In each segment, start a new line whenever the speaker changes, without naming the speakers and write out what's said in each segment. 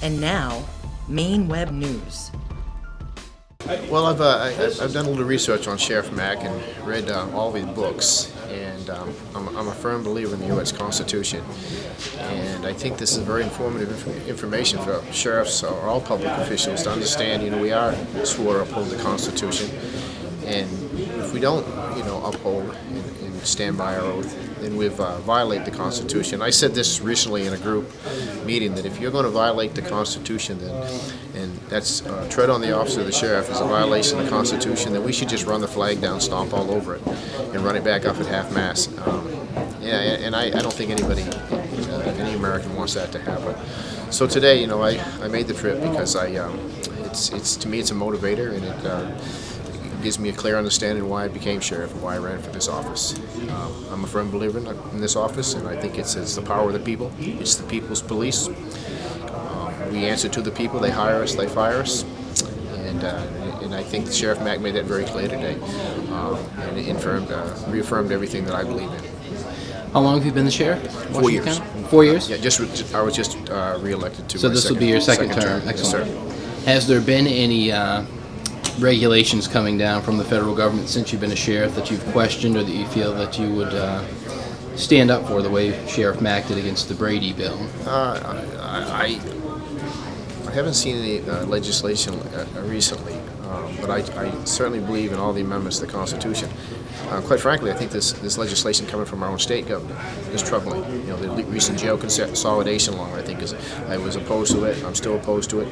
And now, Maine Web News.
Well, I've done a little research on Sheriff Mack and read all of his books, and I'm a firm believer in the U.S. Constitution, and I think this is very informative information for sheriffs or all public officials to understand. We are sworn to uphold the Constitution, and if we don't, uphold and stand by our oath, then we've violated the Constitution. I said this recently in a group meeting that if you're going to violate the Constitution, and that's tread on the office of the sheriff is a violation of the Constitution, then we should just run the flag down, stomp all over it, and run it back up at half-mast. And I don't think anybody, any American wants that to happen. So today, I made the trip because it's to me it's a motivator, and it gives me a clear understanding why I became sheriff and why I ran for this office. I'm a firm believer in this office, and I think it's the power of the people. It's the people's police. We answer to the people. They hire us, they fire us, and I think Sheriff Mack made that very clear today, and reaffirmed everything that I believe in.
How long have you been the sheriff?
4 years.
4 years?
Yeah, I was just re-elected to.
So this will be your second term. Excellent. Yes, sir. Has there been any regulations coming down from the federal government since you've been a sheriff that you've questioned or that you feel that you would stand up for the way Sheriff Mack did against the Brady Bill?
I haven't seen any legislation recently, but I certainly believe in all the amendments to the Constitution. Quite frankly, I think this legislation coming from our own state government is troubling. The recent jail consolidation law, I was opposed to it. I'm still opposed to it.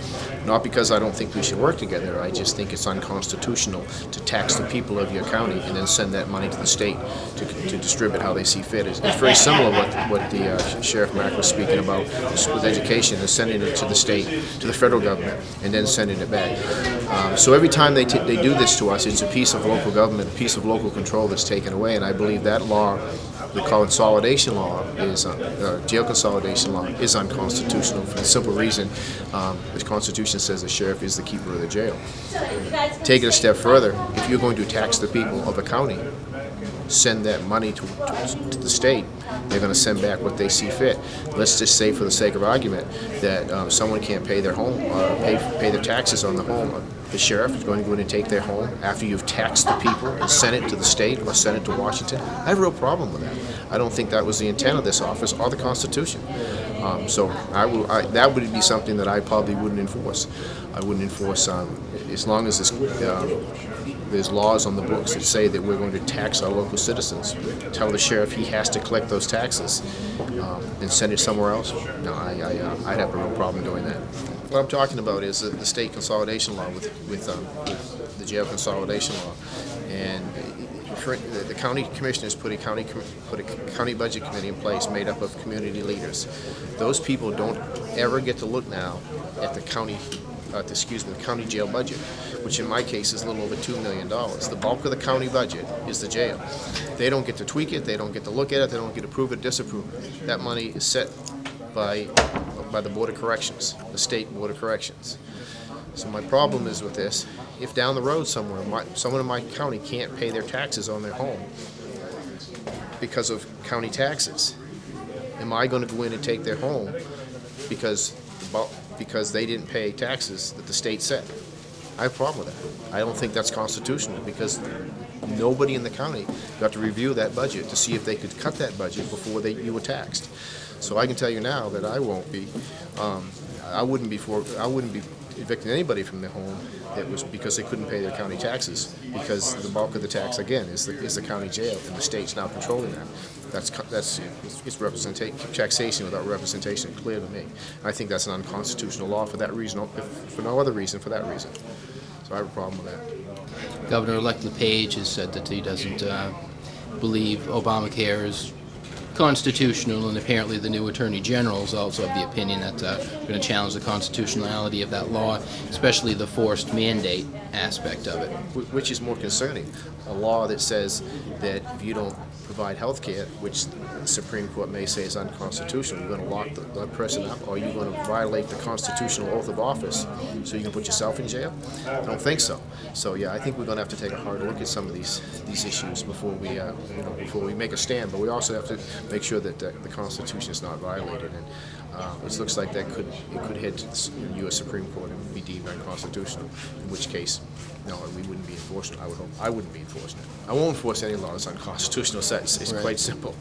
Not because I don't think we should work together. I just think it's unconstitutional to tax the people of your county and then send that money to the state to distribute how they see fit. It's very similar to what the Sheriff Mack was speaking about with education, is sending it to the state, to the federal government, and then sending it back. So every time they do this to us, it's a piece of local government, a piece of local control that's taken away, and I believe that law, the consolidation law, is jail consolidation law, is unconstitutional for the simple reason the Constitution says the sheriff is the keeper of the jail. Take it a step further. If you're going to tax the people of a county, send that money to the state, they're going to send back what they see fit. Let's just say, for the sake of argument, that someone can't pay their home, pay their taxes on the home. The sheriff is going to go in and take their home after you've taxed the people and sent it to the state or sent it to Washington. I have a real problem with that. I don't think that was the intent of this office or the Constitution. So that would be something that I probably wouldn't enforce. I wouldn't enforce as long as there's laws on the books that say that we're going to tax our local citizens. Tell the sheriff he has to collect those taxes and send it somewhere else. No, I'd have a real problem doing that. What I'm talking about is the state consolidation law with the jail consolidation law, and the county commissioners put a county budget committee in place made up of community leaders. Those people don't ever get to look now at the county jail budget, which in my case is a little over $2 million. The bulk of the county budget is the jail. They don't get to tweak it, they don't get to look at it, they don't get to approve it, disapprove it. That money is set by the Board of Corrections, the state Board of Corrections. So my problem is with this, if down the road somewhere, someone in my county can't pay their taxes on their home because of county taxes, am I going to go in and take their home because they didn't pay taxes that the state set? I have a problem with that. I don't think that's constitutional, because nobody in the county got to review that budget to see if they could cut that budget before you were taxed. So I can tell you now that I won't be. I wouldn't be evicting anybody from their home that was because they couldn't pay their county taxes, because the bulk of the tax again is the county jail, and the state's now controlling that. It's taxation without representation, clear to me. I think that's an unconstitutional law for that reason, for no other reason, for that reason. So I have a problem with that.
Governor-elect LePage has said that he doesn't believe Obamacare is constitutional, and apparently the new Attorney General is also of the opinion that we're going to challenge the constitutionality of that law, especially the forced mandate aspect of it.
Which is more concerning? A law that says that if you don't provide health care, which the Supreme Court may say is unconstitutional, you're going to lock the person up, or you're going to violate the constitutional oath of office so you can put yourself in jail? I don't think so. So yeah, I think we're going to have to take a hard look at some of these issues before we make a stand. But we also have to make sure that the Constitution is not violated. And It looks like it could head to the U.S. Supreme Court and be deemed unconstitutional, in which case, no, we wouldn't be enforced. I would hope I wouldn't be enforcing it. I won't enforce any law that's unconstitutional. So it's
Right.
quite simple.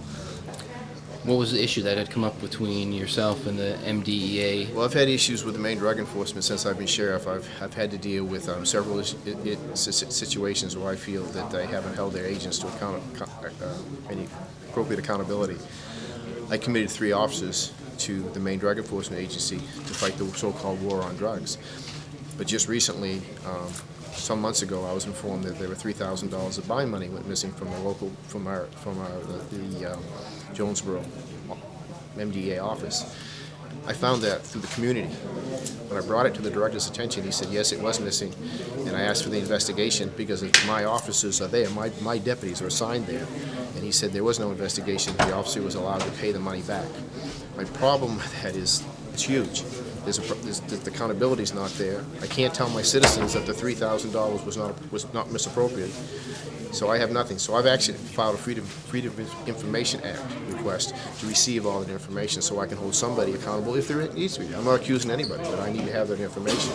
What was the issue that had come up between yourself and the MDEA?
Well, I've had issues with the Maine Drug Enforcement since I've been sheriff. I've had to deal with several situations where I feel that they haven't held their agents to any appropriate accountability. I committed 3 officers to the Maine Drug Enforcement Agency to fight the so-called war on drugs. But just recently, some months ago, I was informed that there were $3,000 of bond money went missing from the Jonesboro MDA office. I found that through the community. When I brought it to the director's attention, he said, yes, it was missing, and I asked for the investigation because my officers are there, my deputies are assigned there, and he said there was no investigation. The officer was allowed to pay the money back. My problem with that is it's huge. The accountability is not there. I can't tell my citizens that the $3,000 was not misappropriated. So I have nothing. So I've actually filed a Freedom of Information Act request to receive all that information so I can hold somebody accountable if there needs to be. I'm not accusing anybody, but I need to have that information.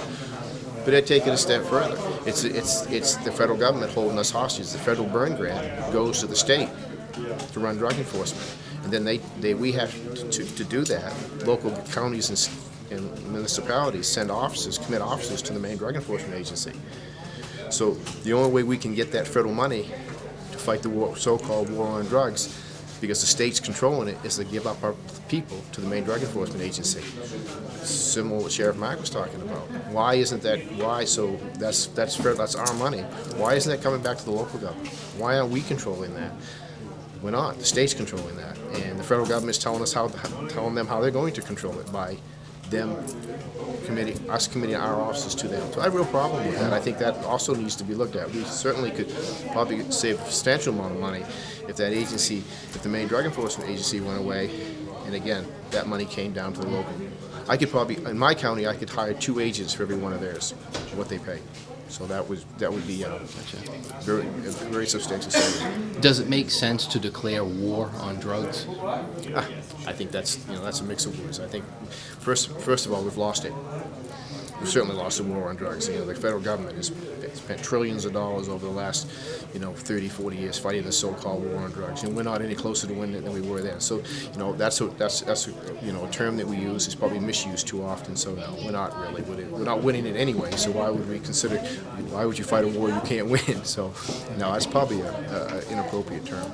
But I'd take it a step further. It's the federal government holding us hostage. The federal burn grant goes to the state to run drug enforcement, and then we have to do that. Local counties and municipalities commit officers to the Maine Drug Enforcement Agency. So the only way we can get that federal money to fight the so-called war on drugs, because the state's controlling it, is to give up our people to the Maine Drug Enforcement Agency. Similar to what Sheriff Mack was talking about. Why isn't that? Why? So that's our money. Why isn't that coming back to the local government? Why aren't we controlling that? We're not. The state's controlling that, and the federal government's telling them how they're going to control it by committing our officers to them. So I have a real problem with that. I think that also needs to be looked at. We certainly could probably save a substantial amount of money if the Maine Drug Enforcement Agency went away, and again, that money came down to the local. In my county, I could hire 2 agents for every one of theirs, what they pay. So that would be a very substantial savings.
Does it make sense to declare war on drugs?
I think that's a mix of words. I think first of all, we've lost it. We've certainly lost the war on drugs. The federal government has spent trillions of dollars over the last 30, 40 years fighting the so-called war on drugs, and we're not any closer to winning it than we were then. So that's a term that we use is probably misused too often. So we're not winning it anyway. So why would you fight a war you can't win? So no, that's probably an inappropriate term.